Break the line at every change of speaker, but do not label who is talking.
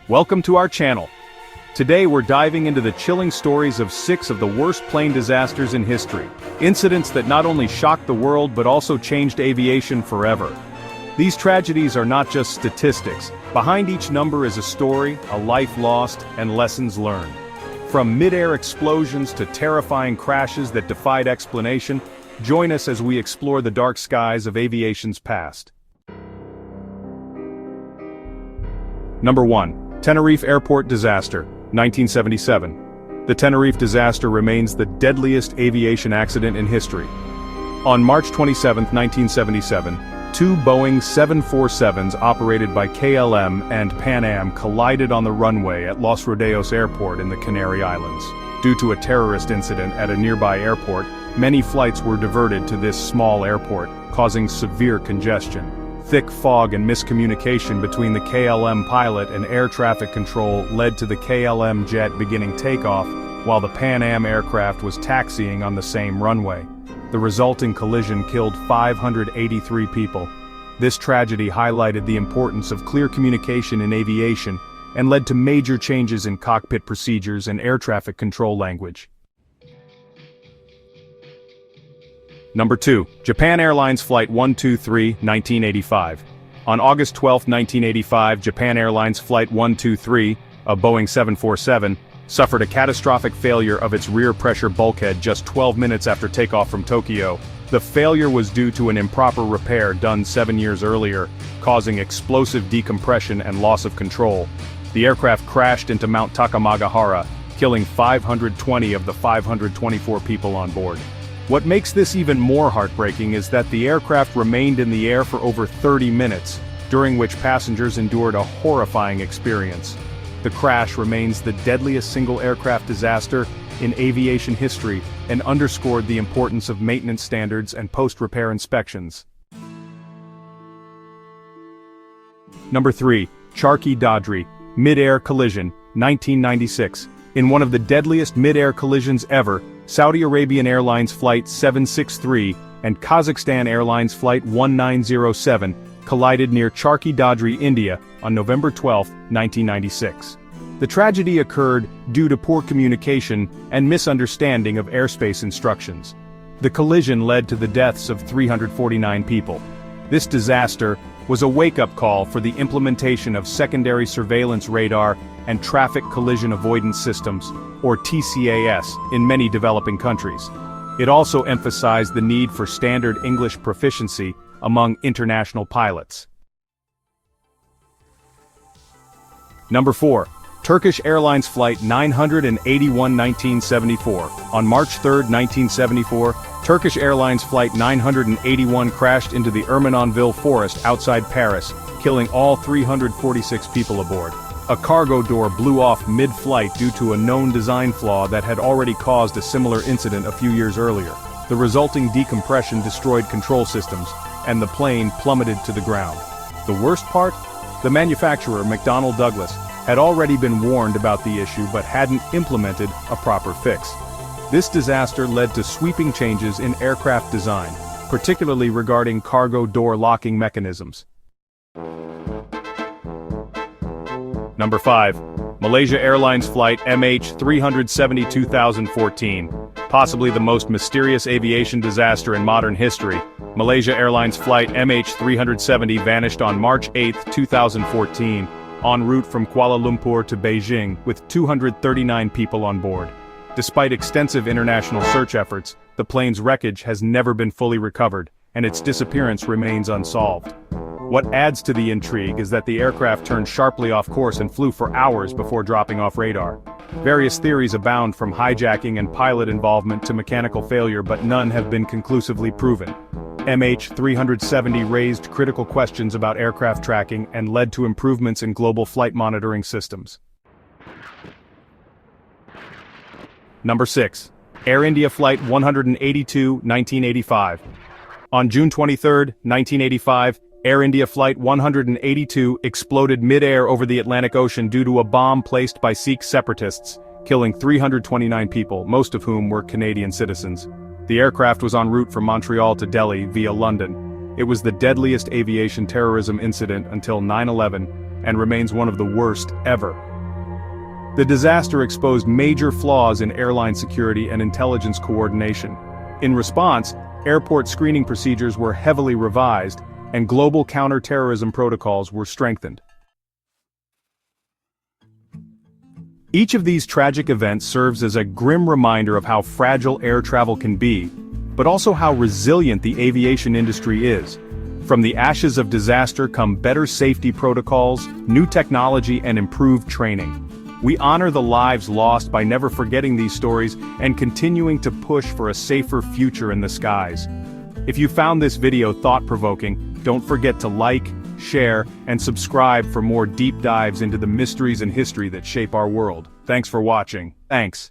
Welcome to our channel. Today we're diving into the chilling stories of 6 of the worst plane disasters in history. Incidents that not only shocked the world but also changed aviation forever. These tragedies are not just statistics. Behind each number is a story, a life lost, and lessons learned. From mid-air explosions to terrifying crashes that defied explanation, join us as we explore the dark skies of aviation's past. Number 1. Tenerife Airport Disaster, 1977. The Tenerife disaster remains the deadliest aviation accident in history. On March 27, 1977, 2 Boeing 747s operated by KLM and Pan Am collided on the runway at Los Rodeos Airport in the Canary Islands. Due to a terrorist incident at a nearby airport, many flights were diverted to this small airport, causing severe congestion. Thick fog and miscommunication between the KLM pilot and air traffic control led to the KLM jet beginning takeoff, while the Pan Am aircraft was taxiing on the same runway. The resulting collision killed 583 people. This tragedy highlighted the importance of clear communication in aviation and led to major changes in cockpit procedures and air traffic control language. Number 2. Japan Airlines Flight 123, 1985. On August 12, 1985, Japan Airlines Flight 123, a Boeing 747, suffered a catastrophic failure of its rear pressure bulkhead just 12 minutes after takeoff from Tokyo. The failure was due to an improper repair done 7 years earlier, causing explosive decompression and loss of control. The aircraft crashed into Mount Takamagahara, killing 520 of the 524 people on board. What makes this even more heartbreaking is that the aircraft remained in the air for over 30 minutes, during which passengers endured a horrifying experience. The crash remains the deadliest single aircraft disaster in aviation history and underscored the importance of maintenance standards and post-repair inspections. Number 3. Charkhi Dadri, mid-air collision, 1996. In one of the deadliest mid-air collisions ever, Saudi Arabian Airlines Flight 763 and Kazakhstan Airlines Flight 1907 collided near Charkhi Dadri, India, on November 12, 1996. The tragedy occurred due to poor communication and misunderstanding of airspace instructions. The collision led to the deaths of 349 people. This disaster was a wake-up call for the implementation of secondary surveillance radar and traffic collision avoidance systems, or TCAS, in many developing countries. It also emphasized the need for standard English proficiency among international pilots. Number 4. Turkish Airlines Flight 981, 1974. On March 3, 1974, Turkish Airlines Flight 981 crashed into the Ermenonville forest outside Paris, killing all 346 people aboard. A cargo door blew off mid-flight due to a known design flaw that had already caused a similar incident a few years earlier. The resulting decompression destroyed control systems, and the plane plummeted to the ground. The worst part? The manufacturer, McDonnell Douglas, had already been warned about the issue but hadn't implemented a proper fix. This disaster led to sweeping changes in aircraft design, particularly regarding cargo door locking mechanisms. Number 5. Malaysia Airlines Flight MH370, 2014. Possibly the most mysterious aviation disaster in modern history, Malaysia Airlines Flight MH370 vanished on March 8, 2014, en route from Kuala Lumpur to Beijing with 239 people on board. Despite extensive international search efforts, the plane's wreckage has never been fully recovered, and its disappearance remains unsolved. What adds to the intrigue is that the aircraft turned sharply off course and flew for hours before dropping off radar. Various theories abound, from hijacking and pilot involvement to mechanical failure, but none have been conclusively proven. MH370 raised critical questions about aircraft tracking and led to improvements in global flight monitoring systems. Number 6. Air India Flight 182, 1985. On June 23, 1985, Air India Flight 182 exploded mid-air over the Atlantic Ocean due to a bomb placed by Sikh separatists, killing 329 people, most of whom were Canadian citizens. The aircraft was en route from Montreal to Delhi via London. It was the deadliest aviation terrorism incident until 9/11, and remains one of the worst ever. The disaster exposed major flaws in airline security and intelligence coordination. In response, airport screening procedures were heavily revised, and global counter-terrorism protocols were strengthened. Each of these tragic events serves as a grim reminder of how fragile air travel can be, but also how resilient the aviation industry is. From the ashes of disaster come better safety protocols, new technology, and improved training. We honor the lives lost by never forgetting these stories and continuing to push for a safer future in the skies. If you found this video thought-provoking, don't forget to like, share, and subscribe for more deep dives into the mysteries and history that shape our world. Thanks for watching. Thanks.